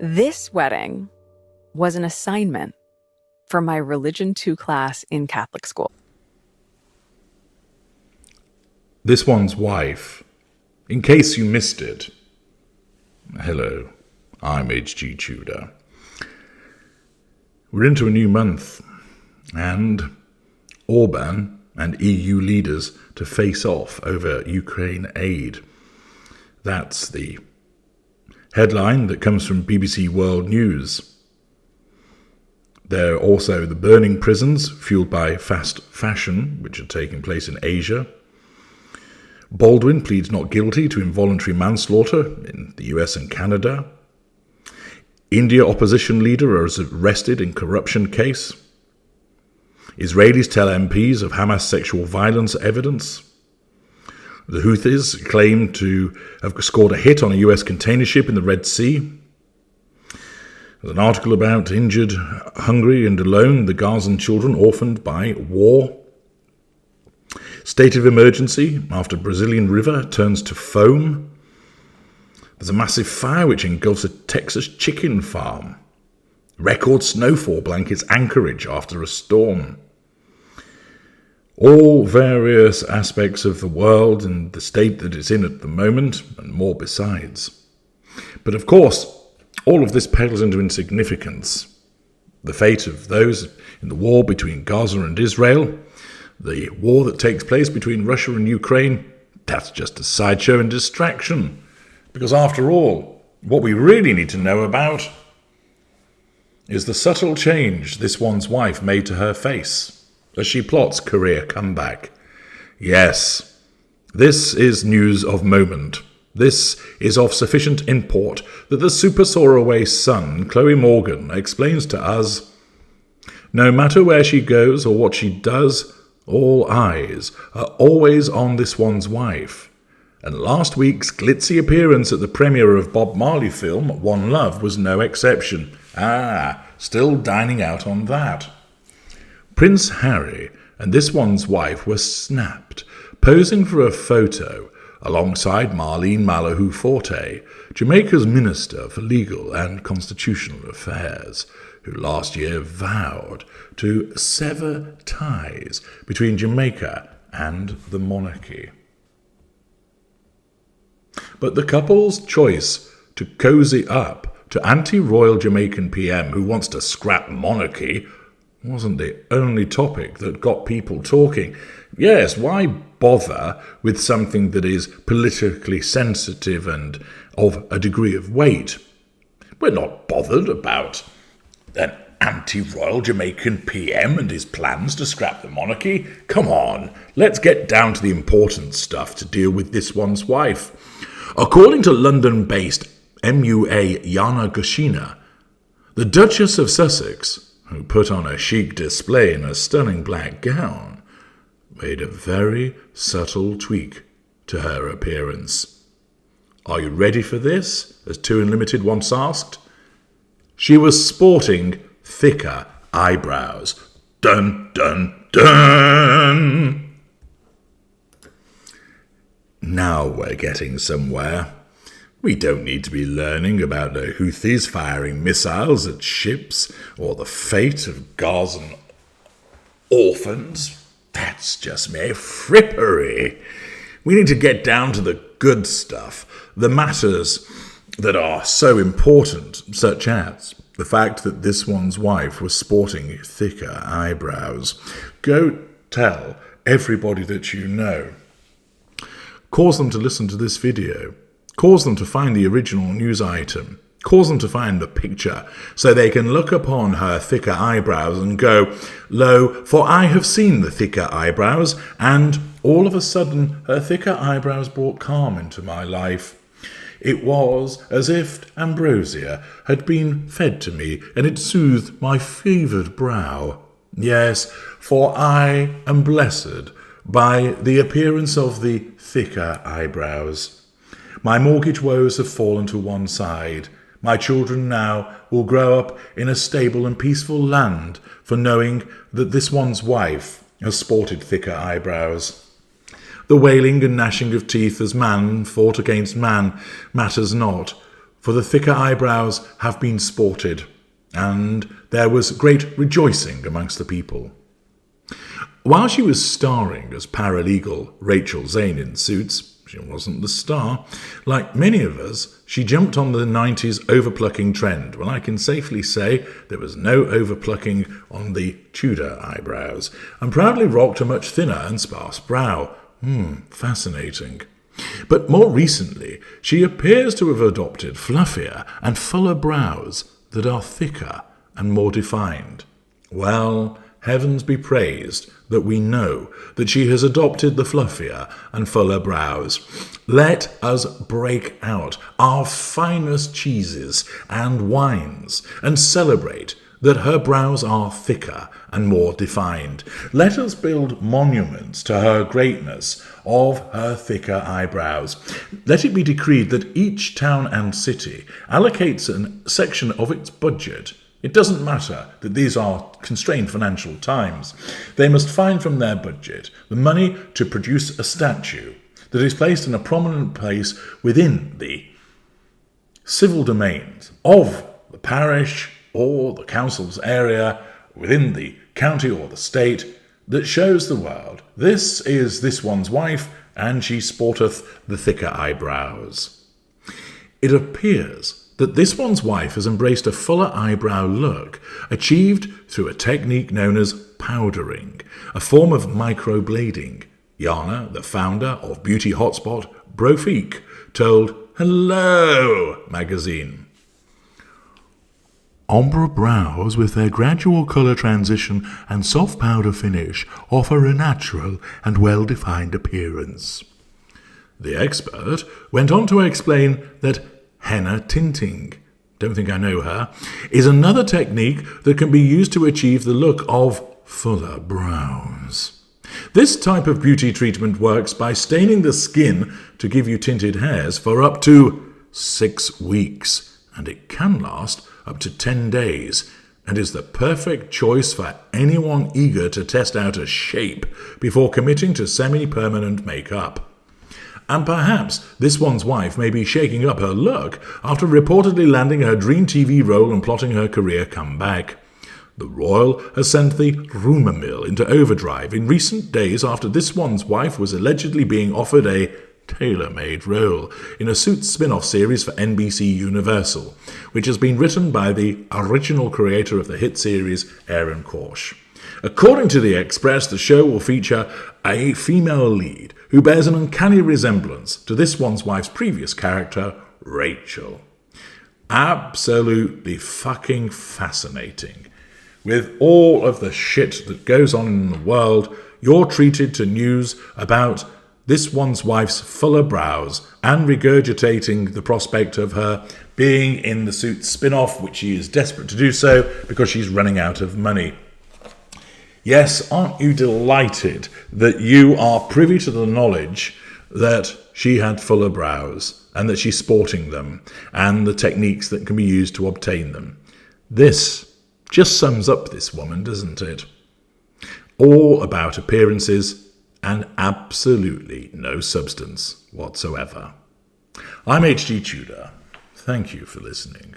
This wedding was an assignment for my Religion 2 class in Catholic school. This one's wife. In case you missed it. Hello, I'm H.G. Tudor. We're into a new month, and Orban and EU leaders to face off over Ukraine aid. That's the headline that comes from BBC World News. There are also the burning prisons fueled by fast fashion, which are taking place in Asia. Baldwin pleads not guilty to involuntary manslaughter in the US and Canada. India opposition leader is arrested in corruption case. Israelis tell MPs of Hamas sexual violence evidence. The Houthis claim to have scored a hit on a US container ship in the Red Sea. There's an article about injured, hungry and alone, the Gazan children orphaned by war. State of emergency after Brazilian river turns to foam. There's a massive fire which engulfs a Texas chicken farm. Record snowfall blankets Anchorage after a storm. All various aspects of the world and the state that it's in at the moment, and more besides. But of course, all of this pales into insignificance. The fate of those in the war between Gaza and Israel, the war that takes place between Russia and Ukraine, that's just a sideshow and distraction. Because after all, what we really need to know about is the subtle change this one's wife made to her face as she plots career comeback. Yes, this is news of moment. This is of sufficient import that the super soaraway son, Chloe Morgan, explains to us, no matter where she goes or what she does, all eyes are always on this one's wife. And last week's glitzy appearance at the premiere of Bob Marley film, One Love, was no exception. Still dining out on that. Prince Harry and this one's wife were snapped, posing for a photo alongside Marlene Malahoo Forte, Jamaica's Minister for Legal and Constitutional Affairs, who last year vowed to sever ties between Jamaica and the monarchy. But the couple's choice to cozy up to anti-royal Jamaican PM who wants to scrap monarchy wasn't the only topic that got people talking. Yes, why bother with something that is politically sensitive and of a degree of weight? We're not bothered about an anti-royal Jamaican PM and his plans to scrap the monarchy. Come on, let's get down to the important stuff to deal with this one's wife. According to London-based MUA Yana Gushina, the Duchess of Sussex, who put on a chic display in a stunning black gown, made a very subtle tweak to her appearance. Are you ready for this? As Two Unlimited once asked. She was sporting thicker eyebrows. Dun, dun, dun! Now we're getting somewhere. We don't need to be learning about the Houthis firing missiles at ships or the fate of Gazan orphans. That's just mere frippery. We need to get down to the good stuff, the matters that are so important, such as the fact that this one's wife was sporting thicker eyebrows. Go tell everybody that you know. Cause them to listen to this video. Cause them to find the original news item. Cause them to find the picture, so they can look upon her thicker eyebrows and go, lo, for I have seen the thicker eyebrows, and all of a sudden her thicker eyebrows brought calm into my life. It was as if ambrosia had been fed to me, and it soothed my fevered brow. Yes, for I am blessed by the appearance of the thicker eyebrows. My mortgage woes have fallen to one side. My children now will grow up in a stable and peaceful land for knowing that this one's wife has sported thicker eyebrows. The wailing and gnashing of teeth as man fought against man matters not, for the thicker eyebrows have been sported, and there was great rejoicing amongst the people. While she was starring as paralegal Rachel Zane in Suits, she wasn't the star. Like many of us, she jumped on the 90s overplucking trend, when I can safely say there was no overplucking on the Tudor eyebrows, and proudly rocked a much thinner and sparse brow. Fascinating. But more recently, she appears to have adopted fluffier and fuller brows that are thicker and more defined. Well, heavens be praised that we know that she has adopted the fluffier and fuller brows. Let us break out our finest cheeses and wines and celebrate that her brows are thicker and more defined. Let us build monuments to her greatness of her thicker eyebrows. Let it be decreed that each town and city allocates a section of its budget. It doesn't matter that these are constrained financial times. They must find from their budget the money to produce a statue that is placed in a prominent place within the civil domains of the parish or the council's area, within the county or the state, that shows the world, this is this one's wife, and she sporteth the thicker eyebrows. It appears that this one's wife has embraced a fuller eyebrow look, achieved through a technique known as powdering, a form of microblading. Jana, the founder of beauty hotspot Brofique, told Hello magazine. Ombre brows with their gradual colour transition and soft powder finish offer a natural and well-defined appearance. The expert went on to explain that henna tinting, don't think I know her, is another technique that can be used to achieve the look of fuller brows. This type of beauty treatment works by staining the skin to give you tinted hairs for up to 6 weeks, and it can last up to 10 days, and is the perfect choice for anyone eager to test out a shape before committing to semi-permanent makeup. And perhaps this one's wife may be shaking up her look after reportedly landing her dream TV role and plotting her career comeback. The royal has sent the rumour mill into overdrive in recent days after this one's wife was allegedly being offered a tailor-made role in a Suits spin-off series for NBC Universal, which has been written by the original creator of the hit series, Aaron Korsh. According to The Express, the show will feature a female lead who bears an uncanny resemblance to this one's wife's previous character, Rachel. Absolutely fucking fascinating. With all of the shit that goes on in the world, you're treated to news about this one's wife's fuller brows and regurgitating the prospect of her being in the Suits spin-off, which she is desperate to do so because she's running out of money. Yes, aren't you delighted that you are privy to the knowledge that she had fuller brows and that she's sporting them and the techniques that can be used to obtain them? This just sums up this woman, doesn't it? All about appearances and absolutely no substance whatsoever. I'm H.G. Tudor. Thank you for listening.